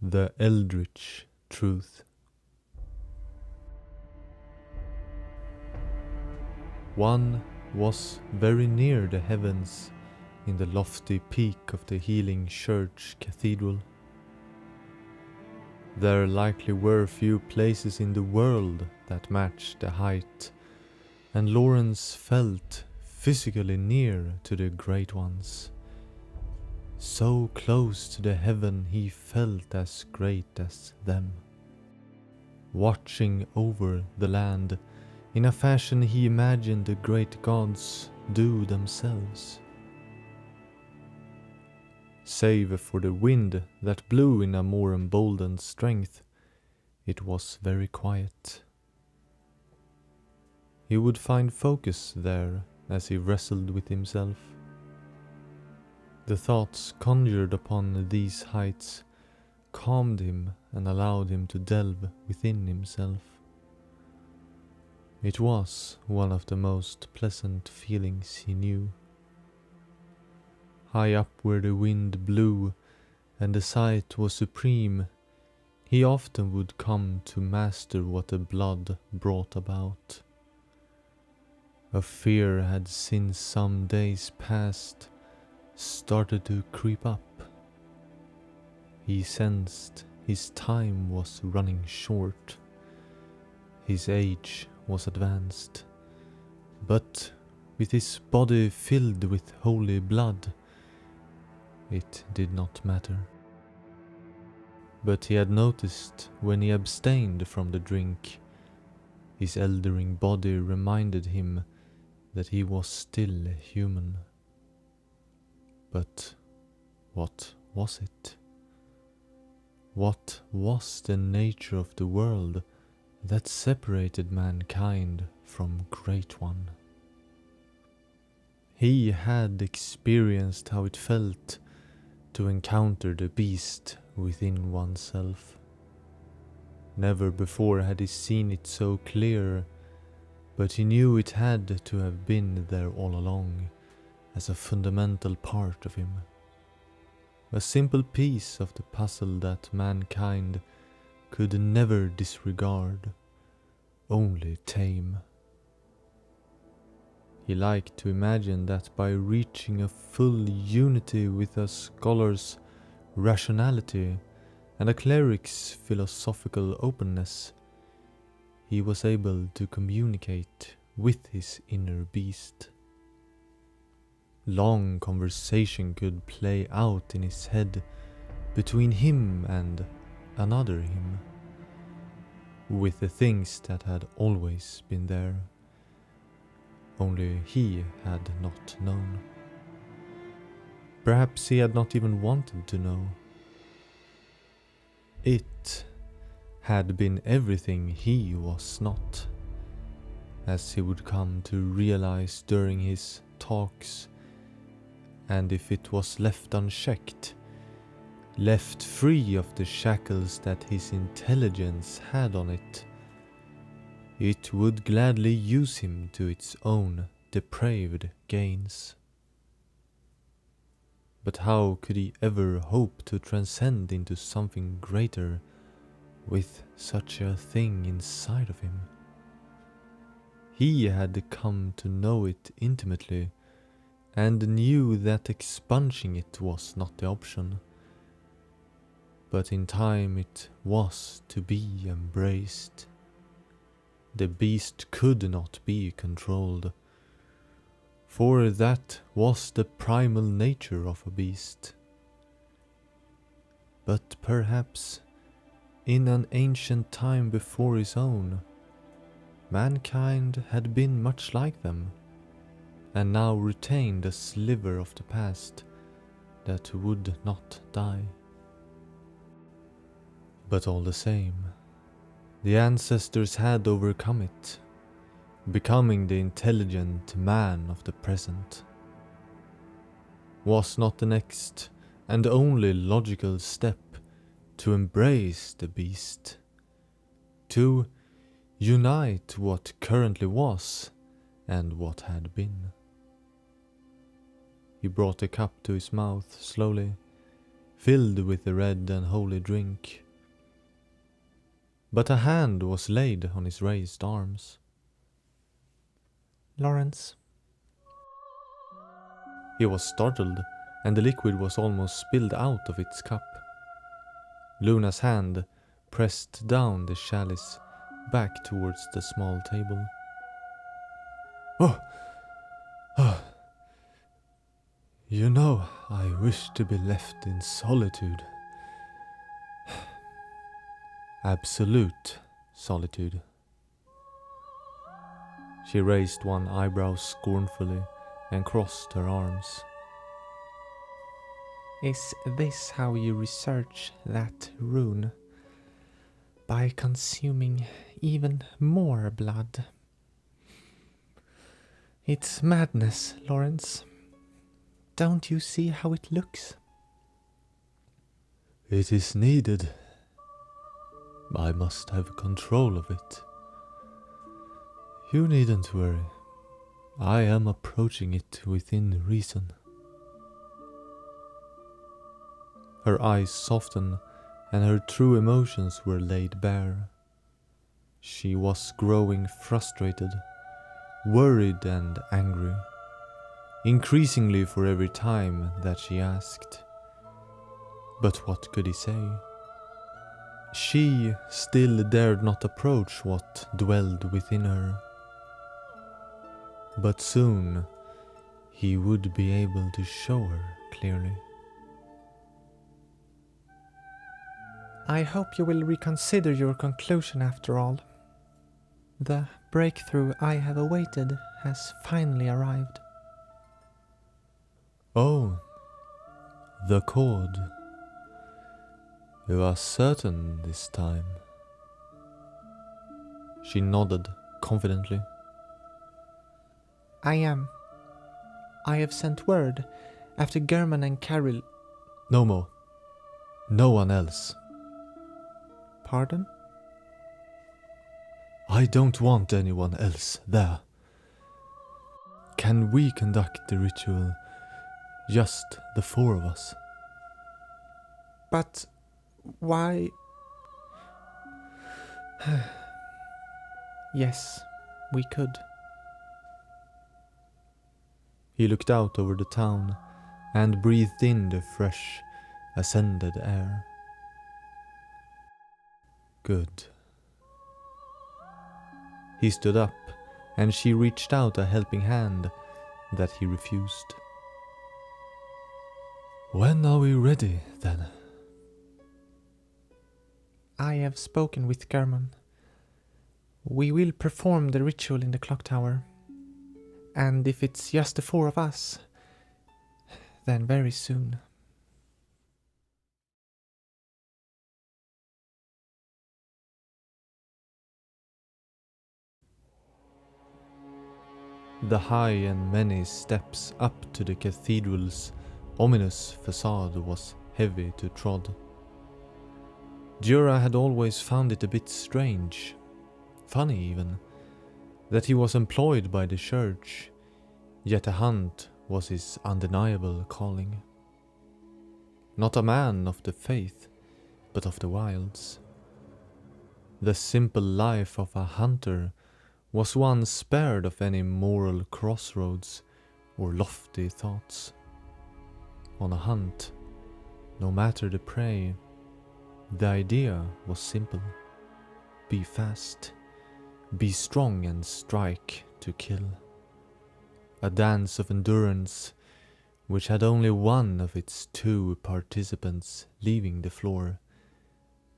The Eldritch Truth. One was very near the heavens in the lofty peak of the Healing Church Cathedral. There likely were few places in the world that matched the height, and Lawrence felt physically near to the great ones. So close to the heaven he felt as great as them. Watching over the land in a fashion he imagined the great gods do themselves. Save for the wind that blew in a more emboldened strength, it was very quiet. He would find focus there as he wrestled with himself. The thoughts conjured upon these heights calmed him and allowed him to delve within himself. It was one of the most pleasant feelings he knew. High up where the wind blew and the sight was supreme, he often would come to master what the blood brought about. A fear had since some days past started to creep up. He sensed his time was running short. His age was advanced, but with his body filled with holy blood, it did not matter. But he had noticed when he abstained from the drink, his eldering body reminded him that he was still human. But what was it? What was the nature of the world that separated mankind from Great One? He had experienced how it felt to encounter the beast within oneself. Never before had he seen it so clear, but he knew it had to have been there all along, as a fundamental part of him. A simple piece of the puzzle that mankind could never disregard, only tame. He liked to imagine that by reaching a full unity with a scholar's rationality and a cleric's philosophical openness, he was able to communicate with his inner beast. Long conversation could play out in his head between him and another him, with the things that had always been there, only he had not known. Perhaps he had not even wanted to know. It had been everything he was not, as he would come to realize during his talks, and if it was left unchecked, left free of the shackles that his intelligence had on it, it would gladly use him to its own depraved gains. But how could he ever hope to transcend into something greater with such a thing inside of him? He had come to know it intimately, and knew that expunging it was not the option. But in time it was to be embraced. The beast could not be controlled, for that was the primal nature of a beast. But perhaps, in an ancient time before his own, mankind had been much like them, and now retained a sliver of the past that would not die. But all the same, the ancestors had overcome it, becoming the intelligent man of the present. Was not the next and only logical step to embrace the beast, to unite what currently was and what had been? He brought the cup to his mouth slowly, filled with the red and holy drink. But a hand was laid on his raised arms. Lawrence. He was startled, and the liquid was almost spilled out of its cup. Luna's hand pressed down the chalice back towards the small table. Oh, you know, I wish to be left in solitude. Absolute solitude. She raised one eyebrow scornfully and crossed her arms. Is this how you research that rune? By consuming even more blood? It's madness, Lawrence. Don't you see how it looks? It is needed. I must have control of it. You needn't worry. I am approaching it within reason. Her eyes softened, and her true emotions were laid bare. She was growing frustrated, worried and angry, increasingly for every time that she asked. But what could he say? She still dared not approach what dwelled within her. But soon he would be able to show her clearly. I hope you will reconsider your conclusion after all. The breakthrough I have awaited has finally arrived. Oh, the cord. You are certain this time? She nodded confidently. I am. I have sent word after German and Carol. No more. No one else. Pardon? I don't want anyone else there. Can we conduct the ritual, just the four of us? But why? Yes, we could. He looked out over the town and breathed in the fresh, ascended air. Good. He stood up, and she reached out a helping hand that he refused. When are we ready, then? I have spoken with German. We will perform the ritual in the clock tower. And if it's just the four of us, then very soon. The high and many steps up to the cathedral's ominous facade was heavy to trod. Jura had always found it a bit strange, funny even, that he was employed by the church, yet a hunt was his undeniable calling. Not a man of the faith, but of the wilds. The simple life of a hunter was one spared of any moral crossroads or lofty thoughts. On a hunt, no matter the prey, the idea was simple. Be fast, be strong and strike to kill. A dance of endurance which had only one of its two participants leaving the floor,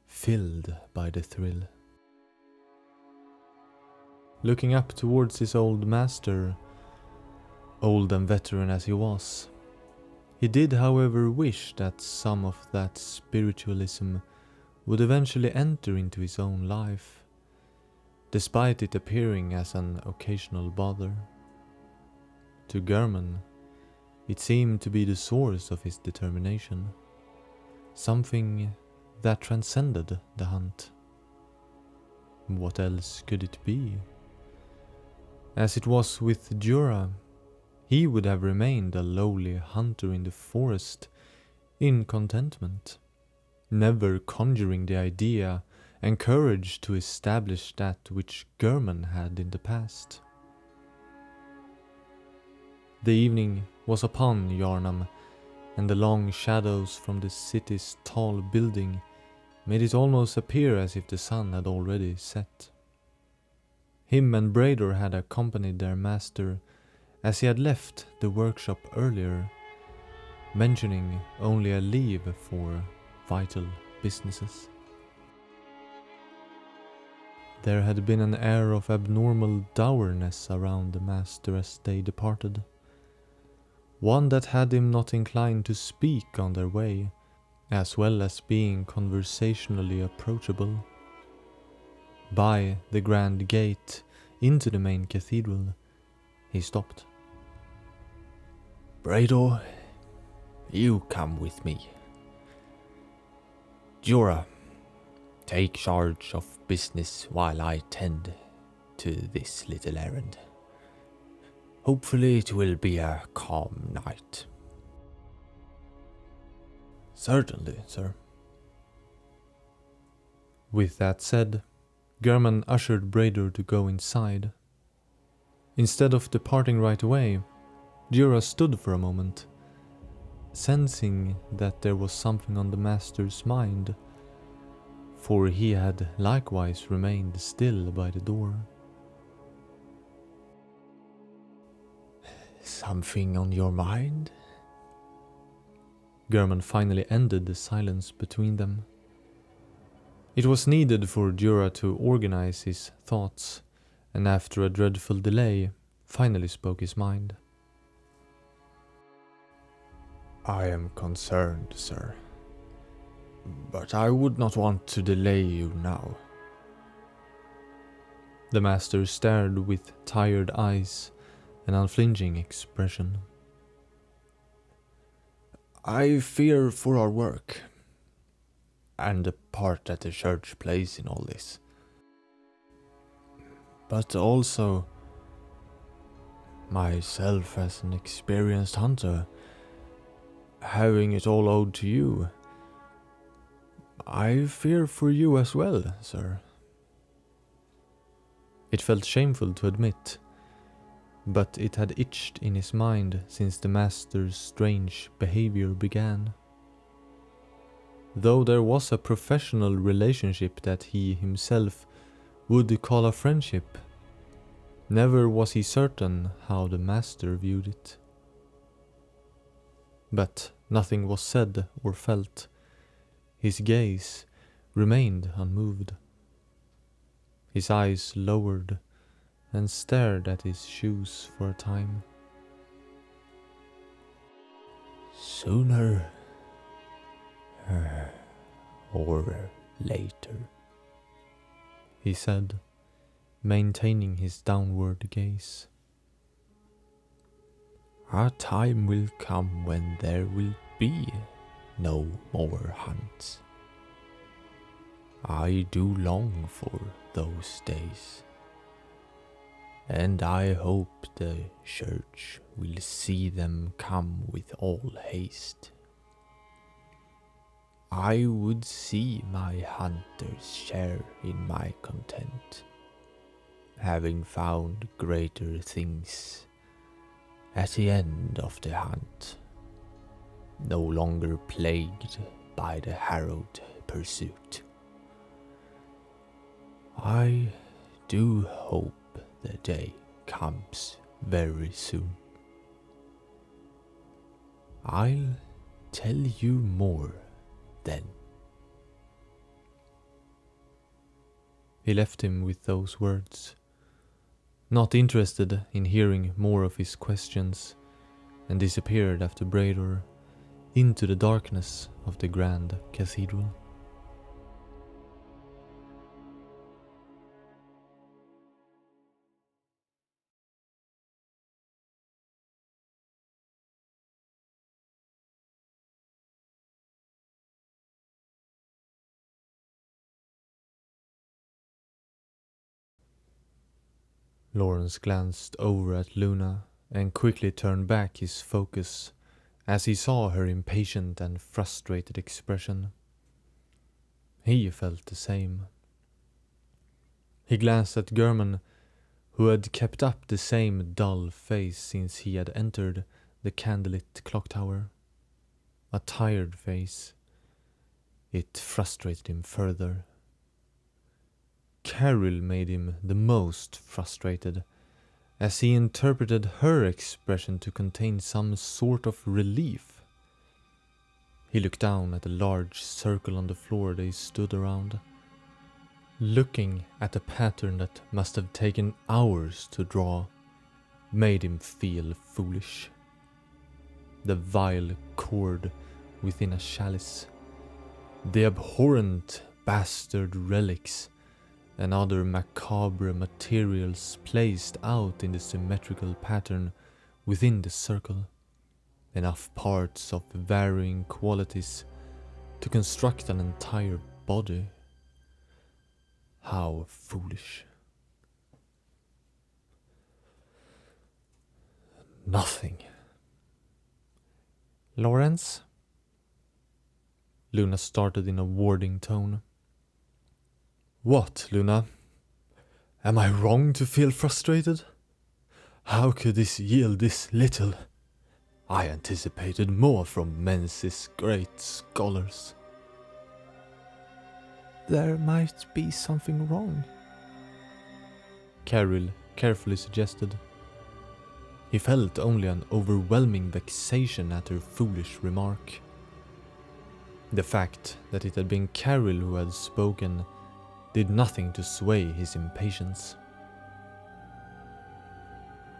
filled by the thrill. Looking up towards his old master, old and veteran as he was, he did however wish that some of that spiritualism would eventually enter into his own life, despite it appearing as an occasional bother. To German, it seemed to be the source of his determination, something that transcended the hunt. What else could it be? As it was with Jura, he would have remained a lowly hunter in the forest in contentment, never conjuring the idea and courage to establish that which German had in the past. The evening was upon Yarnam, and the long shadows from the city's tall building made it almost appear as if the sun had already set. Him and Brador had accompanied their master as he had left the workshop earlier, mentioning only a leave for vital businesses. There had been an air of abnormal dourness around the master as they departed, one that had him not inclined to speak on their way, as well as being conversationally approachable. By the grand gate into the main cathedral, he stopped. Brador, you come with me. Jura, take charge of business while I tend to this little errand. Hopefully it will be a calm night. Certainly, sir. With that said, German ushered Brador to go inside. Instead of departing right away, Jura stood for a moment, sensing that there was something on the master's mind, for he had likewise remained still by the door. Something on your mind? German finally ended the silence between them. It was needed for Jura to organize his thoughts, and after a dreadful delay, finally spoke his mind. I am concerned, sir, but I would not want to delay you now. The master stared with tired eyes, an unflinching expression. I fear for our work, and the part that the church plays in all this. But also, myself as an experienced hunter, having it all owed to you, I fear for you as well, sir. It felt shameful to admit, but it had itched in his mind since the master's strange behavior began. Though there was a professional relationship that he himself would call a friendship, never was he certain how the master viewed it. But nothing was said or felt. His gaze remained unmoved. His eyes lowered and stared at his shoes for a time. Sooner or later, he said, maintaining his downward gaze. A time will come when there will be no more hunts. I do long for those days, and I hope the church will see them come with all haste. I would see my hunters share in my content, having found greater things at the end of the hunt, no longer plagued by the harrowed pursuit. I do hope the day comes very soon. I'll tell you more then. He left him with those words, not interested in hearing more of his questions, and disappeared after Brador into the darkness of the grand cathedral. Lawrence glanced over at Luna and quickly turned back his focus as he saw her impatient and frustrated expression. He felt the same. He glanced at Gehrman, who had kept up the same dull face since he had entered the candlelit clock tower. A tired face. It frustrated him further. Carol made him the most frustrated, as he interpreted her expression to contain some sort of relief. He looked down at the large circle on the floor they stood around, looking at a pattern that must have taken hours to draw, made him feel foolish. The vile cord within a chalice, the abhorrent bastard relics, and other macabre materials placed out in the symmetrical pattern within the circle. Enough parts of varying qualities to construct an entire body. How foolish. Nothing. Lawrence? Luna started in a warding tone. What, Luna? Am I wrong to feel frustrated? How could this yield this little? I anticipated more from Menzies' great scholars. There might be something wrong, Carol carefully suggested. He felt only an overwhelming vexation at her foolish remark. The fact that it had been Carol who had spoken did nothing to sway his impatience.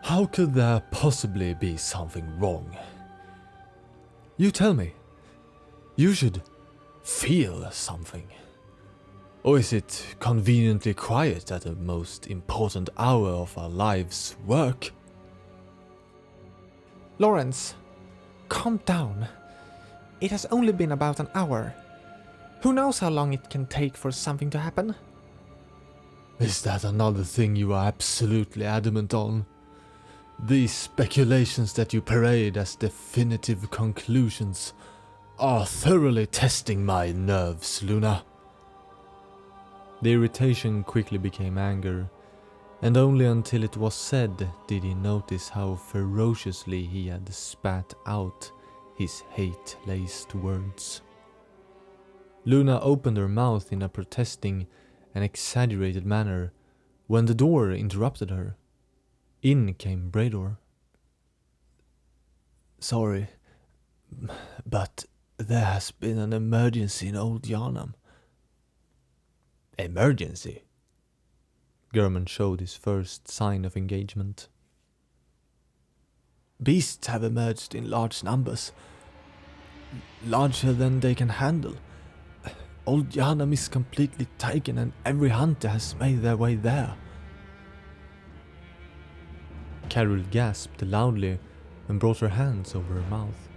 How could there possibly be something wrong? You tell me. You should feel something. Or is it conveniently quiet at the most important hour of our life's work? Lawrence, calm down. It has only been about an hour. Who knows how long it can take for something to happen? Is that another thing you are absolutely adamant on? These speculations that you parade as definitive conclusions are thoroughly testing my nerves, Luna. The irritation quickly became anger, and only until it was said did he notice how ferociously he had spat out his hate-laced words. Luna opened her mouth in a protesting and exaggerated manner when the door interrupted her. In came Brador. Sorry, but there has been an emergency in Old Yarnham. Emergency? Gehrman showed his first sign of engagement. Beasts have emerged in large numbers, larger than they can handle. Old Yarnham is completely taken and every hunter has made their way there. Carol gasped loudly and brought her hands over her mouth.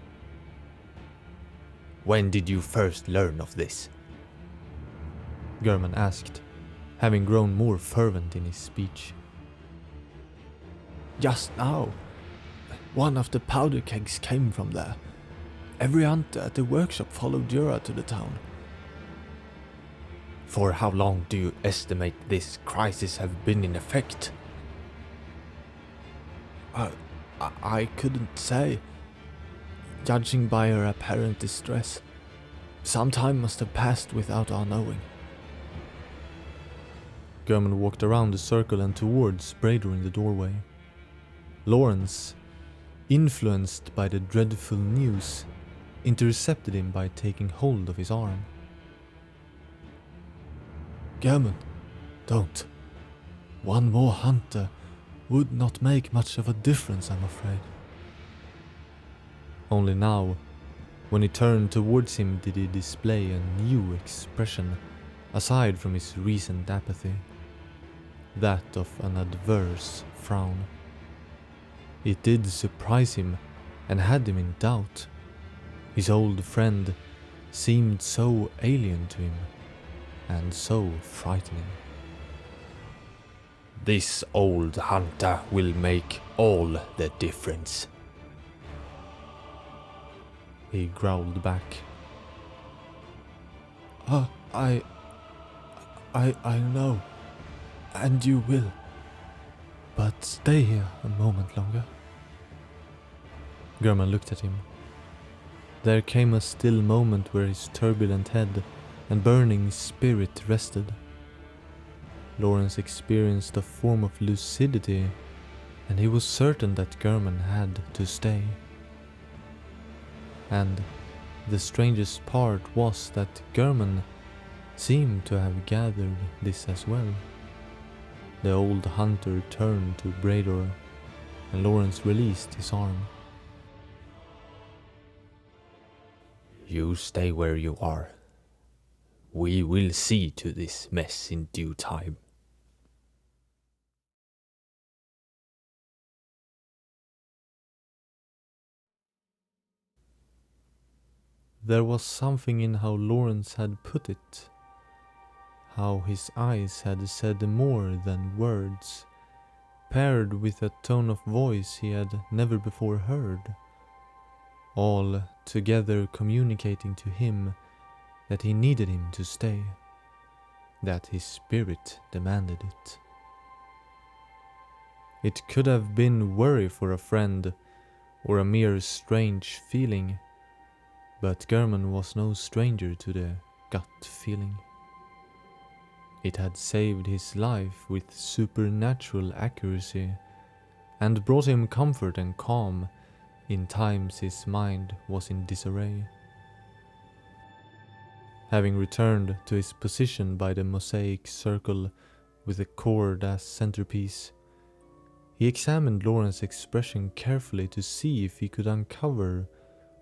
When did you first learn of this? Gehrman asked, having grown more fervent in his speech. Just now. One of the powder kegs came from there. Every hunter at the workshop followed Jura to the town. For how long do you estimate this crisis have been in effect? I couldn't say. Judging by her apparent distress, some time must have passed without our knowing. Gehrman walked around the circle and towards Brador in the doorway. Lawrence, influenced by the dreadful news, intercepted him by taking hold of his arm. Gehrman, don't. One more hunter would not make much of a difference, I'm afraid. Only now, when he turned towards him, did he display a new expression, aside from his recent apathy. That of an adverse frown. It did surprise him and had him in doubt. His old friend seemed so alien to him, and so frightening. This old hunter will make all the difference. he growled back. I know, and you will, but stay here a moment longer. German looked at him. There came a still moment where his turbulent head and burning spirit rested. Lawrence experienced a form of lucidity, and he was certain that German had to stay. And the strangest part was that German seemed to have gathered this as well. The old hunter turned to Brador, and Lawrence released his arm. You stay where you are. We will see to this mess in due time. There was something in how Lawrence had put it, how his eyes had said more than words, paired with a tone of voice he had never before heard, all together communicating to him that he needed him to stay, that his spirit demanded it. It could have been worry for a friend, or a mere strange feeling, but German was no stranger to the gut feeling. It had saved his life with supernatural accuracy, and brought him comfort and calm in times his mind was in disarray. Having returned to his position by the mosaic circle with the cord as centerpiece, he examined Lawrence's expression carefully to see if he could uncover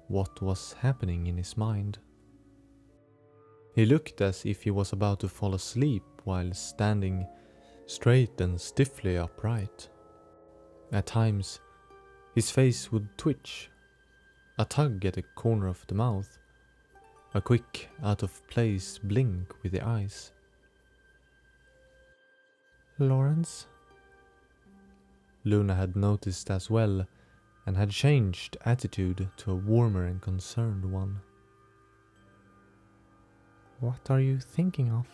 what was happening in his mind. He looked as if he was about to fall asleep while standing straight and stiffly upright. At times, his face would twitch, a tug at the corner of the mouth, a quick, out-of-place blink with the eyes. Lawrence? Luna had noticed as well, and had changed attitude to a warmer and concerned one. What are you thinking of?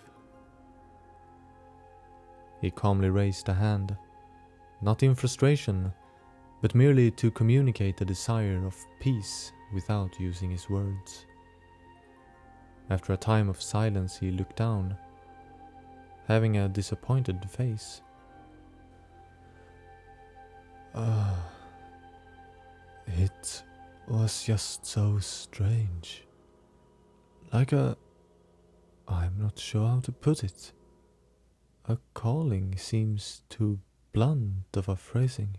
He calmly raised a hand, not in frustration, but merely to communicate a desire of peace without using his words. After a time of silence, he looked down, having a disappointed face. It was just so strange. Like I'm not sure how to put it. A calling seems too blunt of a phrasing.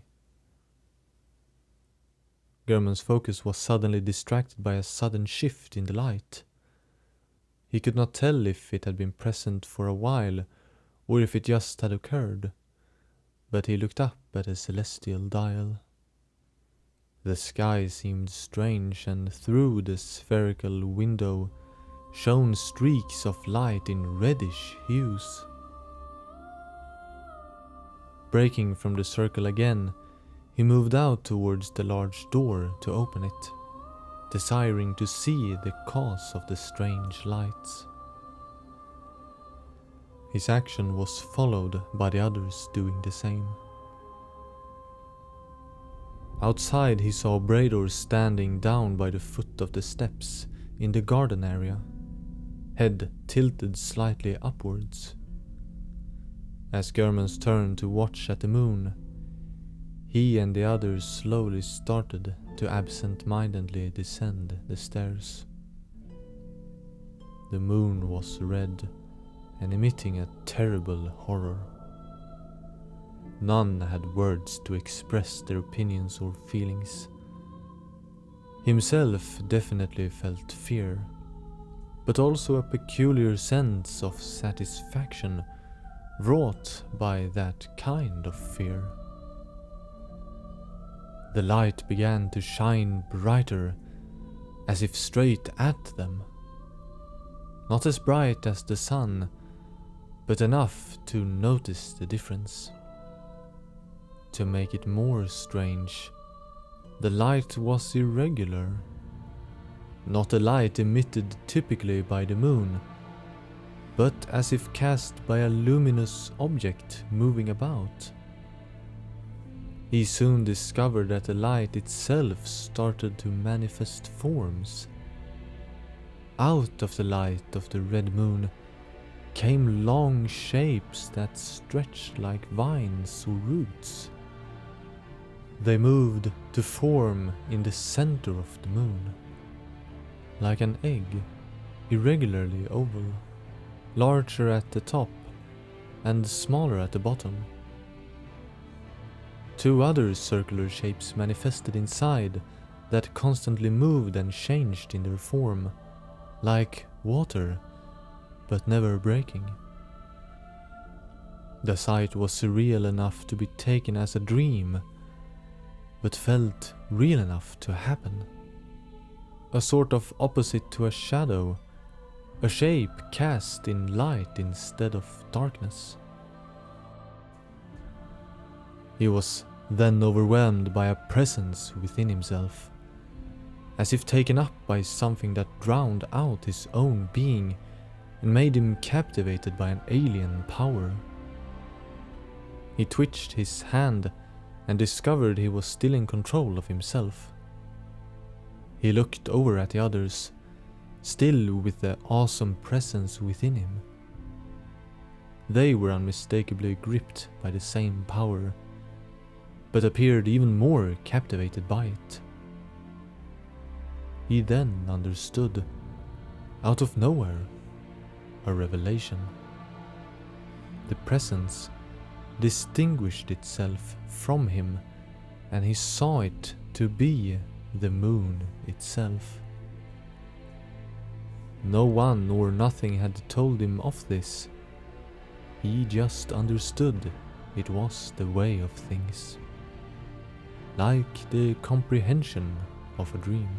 German's focus was suddenly distracted by a sudden shift in the light. He could not tell if it had been present for a while, or if it just had occurred, but he looked up at the celestial dial. The sky seemed strange, and through the spherical window shone streaks of light in reddish hues. Breaking from the circle again, he moved out towards the large door to open it, desiring to see the cause of the strange lights. His action was followed by the others doing the same. Outside he saw Brador standing down by the foot of the steps in the garden area, head tilted slightly upwards. As Germans turned to watch at the moon, he and the others slowly started to absent-mindedly descend the stairs. The moon was red and emitting a terrible horror. None had words to express their opinions or feelings. Himself definitely felt fear, but also a peculiar sense of satisfaction wrought by that kind of fear. The light began to shine brighter, as if straight at them. Not as bright as the sun, but enough to notice the difference. To make it more strange, the light was irregular, not a light emitted typically by the moon, but as if cast by a luminous object moving about. He soon discovered that the light itself started to manifest forms. Out of the light of the red moon came long shapes that stretched like vines or roots. They moved to form in the center of the moon, like an egg, irregularly oval, larger at the top and smaller at the bottom. Two other circular shapes manifested inside that constantly moved and changed in their form, like water, but never breaking. The sight was surreal enough to be taken as a dream, but felt real enough to happen. A sort of opposite to a shadow, a shape cast in light instead of darkness. He was then overwhelmed by a presence within himself, as if taken up by something that drowned out his own being and made him captivated by an alien power. He twitched his hand and discovered he was still in control of himself. He looked over at the others, still with the awesome presence within him. They were unmistakably gripped by the same power, but appeared even more captivated by it. He then understood, out of nowhere, a revelation. The presence distinguished itself from him, and he saw it to be the moon itself. No one or nothing had told him of this. He just understood it was the way of things, like the comprehension of a dream.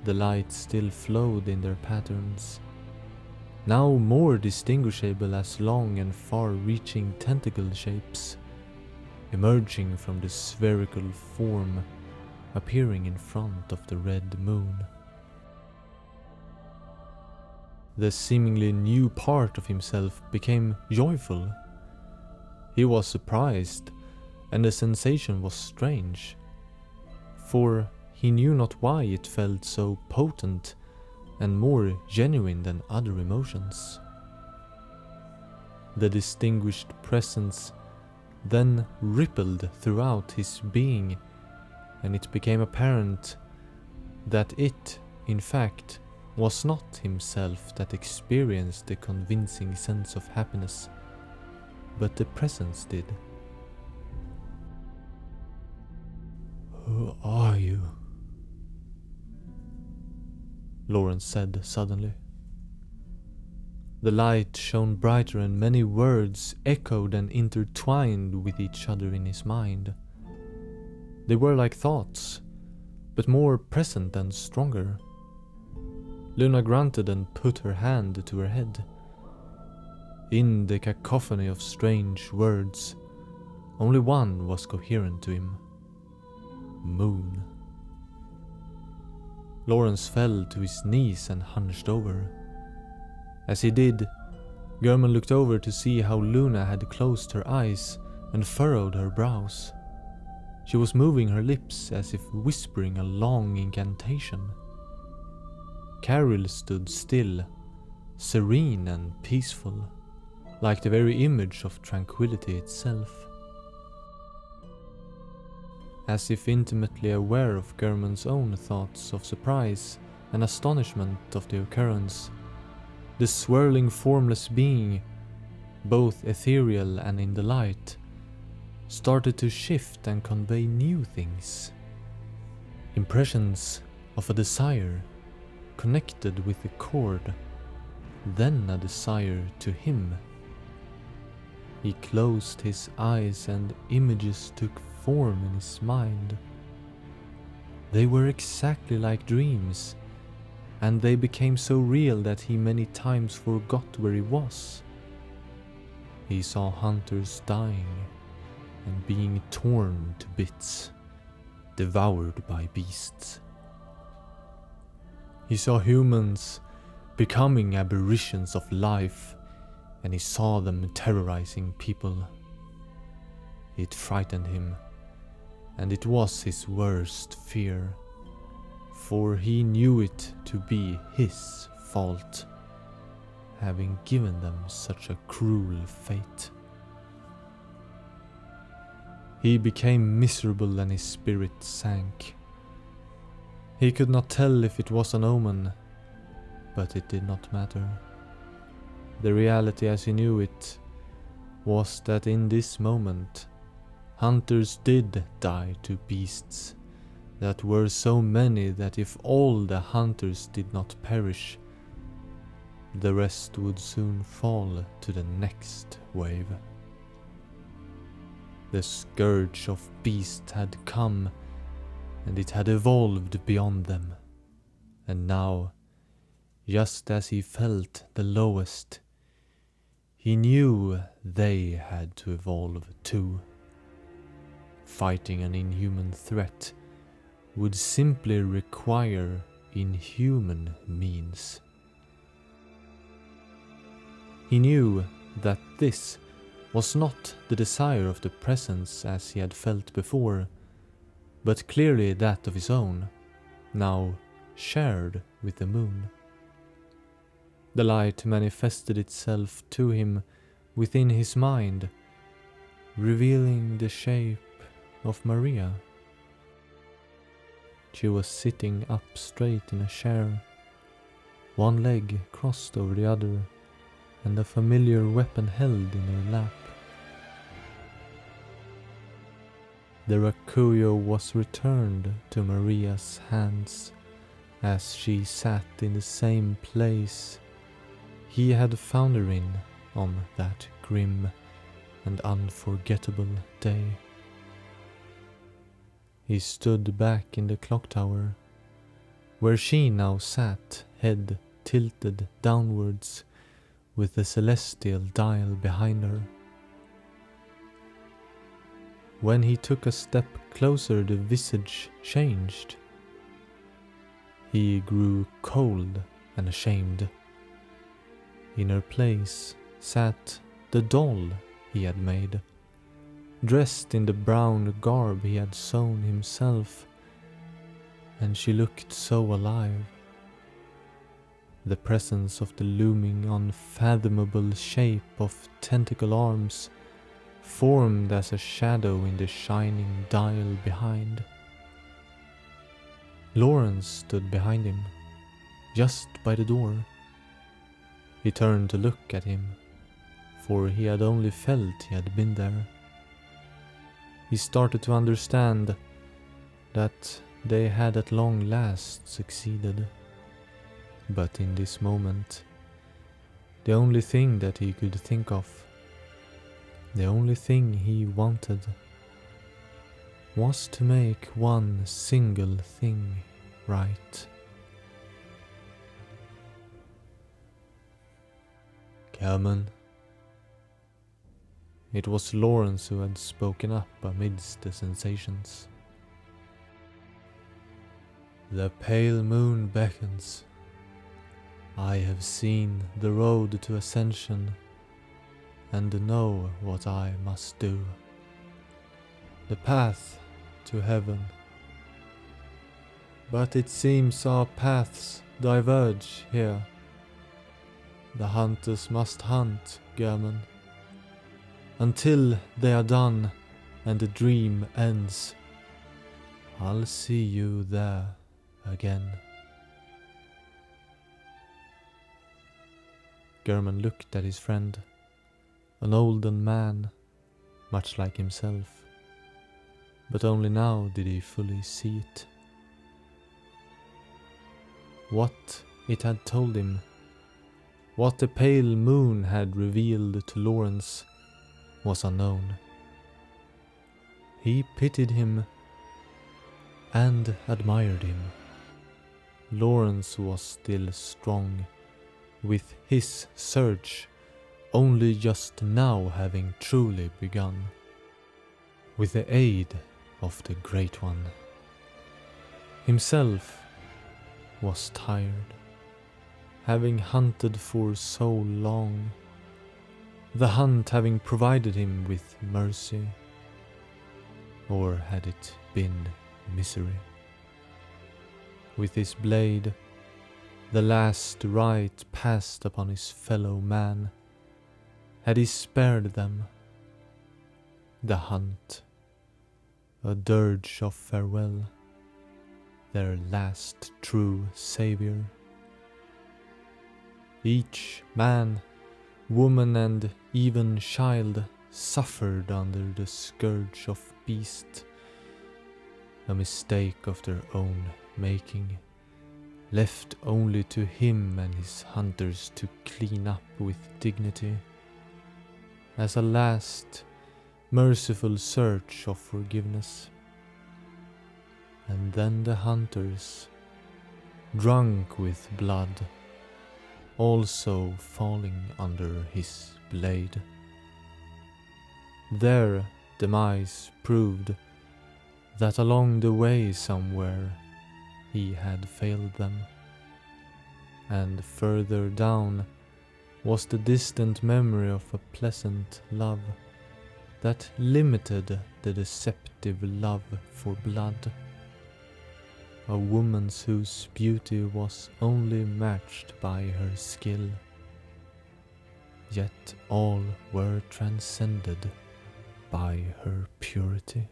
The light still flowed in their patterns, now more distinguishable as long and far-reaching tentacle shapes, emerging from the spherical form, appearing in front of the red moon. The seemingly new part of himself became joyful. He was surprised, and the sensation was strange, for he knew not why it felt so potent and more genuine than other emotions. The distinguished presence then rippled throughout his being, and it became apparent that it, in fact, was not himself that experienced the convincing sense of happiness, but the presence did. "Who are you?" Lawrence said suddenly. The light shone brighter and many words echoed and intertwined with each other in his mind. They were like thoughts, but more present and stronger. Luna grunted and put her hand to her head. In the cacophony of strange words, only one was coherent to him. Moon. Lawrence fell to his knees and hunched over. As he did, German looked over to see how Luna had closed her eyes and furrowed her brows. She was moving her lips as if whispering a long incantation. Carol stood still, serene and peaceful, like the very image of tranquility itself. As if intimately aware of German's own thoughts of surprise and astonishment of the occurrence, the swirling formless being, both ethereal and in the light, started to shift and convey new things. Impressions of a desire connected with the cord, then a desire to him. He closed his eyes and images took form in his mind. They were exactly like dreams, and they became so real that he many times forgot where he was. He saw hunters dying and being torn to bits, devoured by beasts. He saw humans becoming aberrations of life, and he saw them terrorizing people. It frightened him, and it was his worst fear, for he knew it to be his fault, having given them such a cruel fate. He became miserable and his spirit sank. He could not tell if it was an omen, but it did not matter. The reality as he knew it was that in this moment, hunters did die to beasts that were so many that if all the hunters did not perish, the rest would soon fall to the next wave. The scourge of beasts had come, and it had evolved beyond them, and now, just as he felt the lowest, he knew they had to evolve too. Fighting an inhuman threat would simply require inhuman means. He knew that this was not the desire of the presence as he had felt before, but clearly that of his own, now shared with the moon. The light manifested itself to him within his mind, revealing the shape of Maria. She was sitting up straight in a chair, one leg crossed over the other, and a familiar weapon held in her lap. The rakuyo was returned to Maria's hands as she sat in the same place he had found her in on that grim and unforgettable day. He stood back in the clock tower, where she now sat, head tilted downwards, with the celestial dial behind her. When he took a step closer, the visage changed. He grew cold and ashamed. In her place sat the doll he had made, dressed in the brown garb he had sewn himself, and she looked so alive. The presence of the looming, unfathomable shape of tentacle arms formed as a shadow in the shining dial behind. Lawrence stood behind him, just by the door. He turned to look at him, for he had only felt he had been there. He started to understand that they had at long last succeeded. But in this moment, the only thing that he could think of, the only thing he wanted, was to make one single thing right. Cameron. It was Lawrence who had spoken up amidst the sensations. The pale moon beckons. I have seen the road to ascension and know what I must do. The path to heaven. But it seems our paths diverge here. The hunters must hunt, German, until they are done and the dream ends. I'll see you there again. German looked at his friend, an olden man, much like himself, but only now did he fully see it. What it had told him, what the pale moon had revealed to Lawrence, was unknown. He pitied him and admired him. Lawrence was still strong, with his search only just now having truly begun, with the aid of the Great One. Himself, was tired, having hunted for so long, the hunt having provided him with mercy. Or had it been misery? With his blade, the last rite passed upon his fellow man. Had he spared them? The hunt, a dirge of farewell, their last true savior. Each man, woman and even child suffered under the scourge of beast, a mistake of their own making, left only to him and his hunters to clean up with dignity, as a last merciful search of forgiveness. And then the hunters, drunk with blood, also falling under his blade. Their demise proved that along the way somewhere he had failed them, and further down was the distant memory of a pleasant love that limited the deceptive love for blood, a woman's whose beauty was only matched by her skill, yet all were transcended by her purity.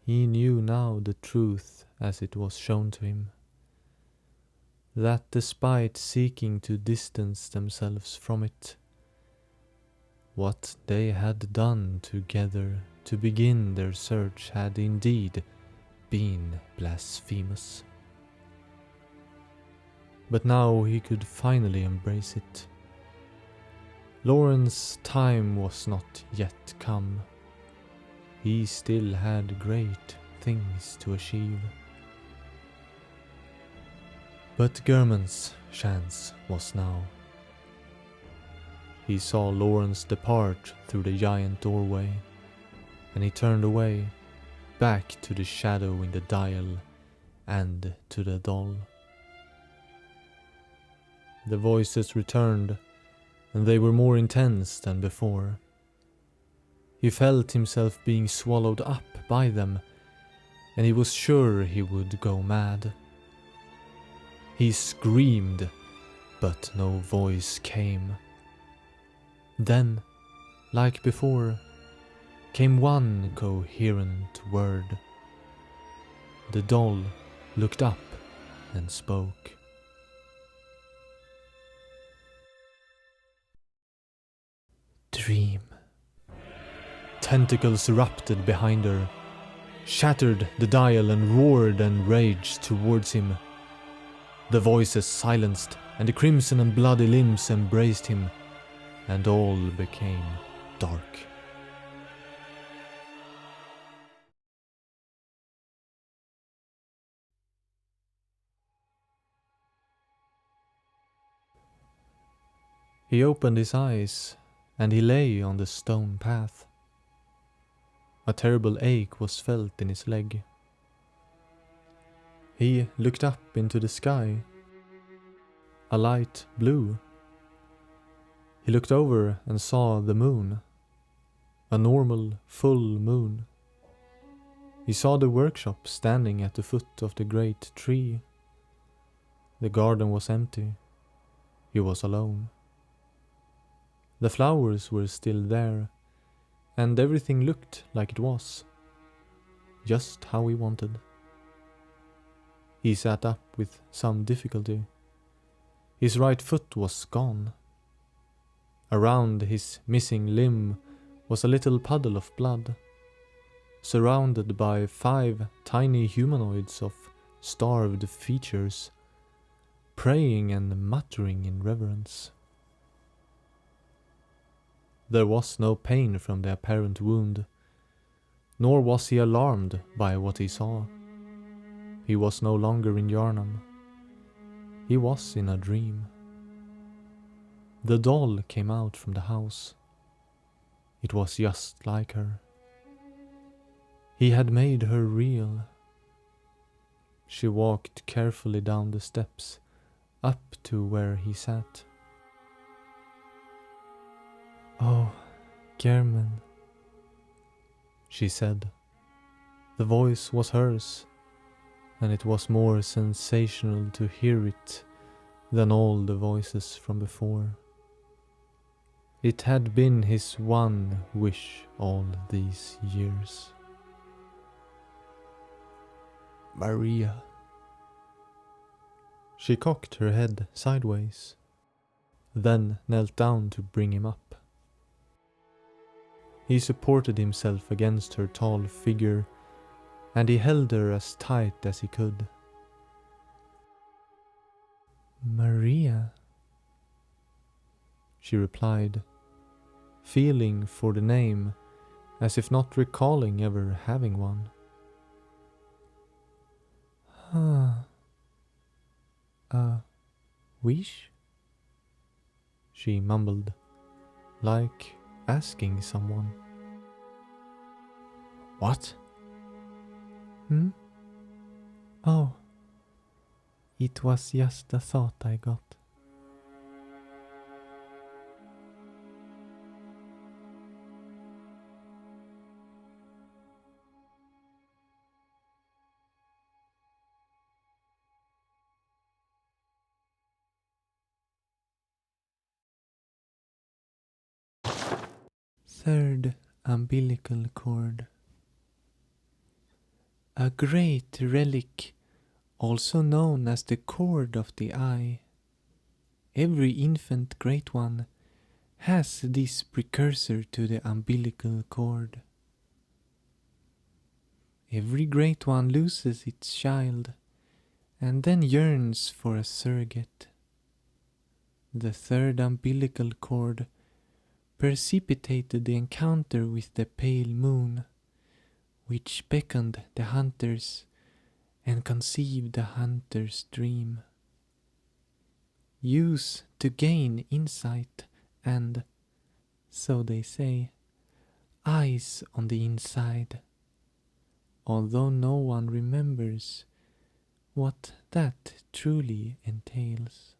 He knew now the truth as it was shown to him, that despite seeking to distance themselves from it, what they had done together to begin their search had indeed been blasphemous. But now he could finally embrace it. Lauren's time was not yet come. He still had great things to achieve. But Gehrman's chance was now. He saw Lawrence depart through the giant doorway, and he turned away, back to the shadow in the dial and to the doll. The voices returned, and they were more intense than before. He felt himself being swallowed up by them, and he was sure he would go mad. He screamed, but no voice came. Then, like before, came one coherent word. The doll looked up and spoke. Dream. Tentacles erupted behind her, shattered the dial and roared and raged towards him. The voices silenced, and the crimson and bloody limbs embraced him, and all became dark. He opened his eyes, and he lay on the stone path. A terrible ache was felt in his leg. He looked up into the sky. A light blue. He looked over and saw the moon. A normal, full moon. He saw the workshop standing at the foot of the great tree. The garden was empty. He was alone. The flowers were still there, and everything looked like it was, just how he wanted. He sat up with some difficulty. His right foot was gone. Around his missing limb was a little puddle of blood, surrounded by 5 tiny humanoids of starved features, praying and muttering in reverence. There was no pain from the apparent wound, nor was he alarmed by what he saw. He was no longer in Yharnam. He was in a dream. The doll came out from the house. It was just like her. He had made her real. She walked carefully down the steps, up to where he sat. "Oh, German," she said. The voice was hers, and it was more sensational to hear it than all the voices from before. It had been his one wish all these years. "Maria." She cocked her head sideways, then knelt down to bring him up. He supported himself against her tall figure, and he held her as tight as he could. "Maria," she replied, feeling for the name, as if not recalling ever having one. A wish?" she mumbled, like asking someone. "What?" Oh, it was just a thought I got. Third umbilical cord. A great relic, also known as the cord of the eye. Every infant great one has this precursor to the umbilical cord. Every great one loses its child and then yearns for a surrogate. The third umbilical cord precipitated the encounter with the pale moon, which beckoned the hunters and conceived the hunter's dream. Use to gain insight and, so they say, eyes on the inside, although no one remembers what that truly entails.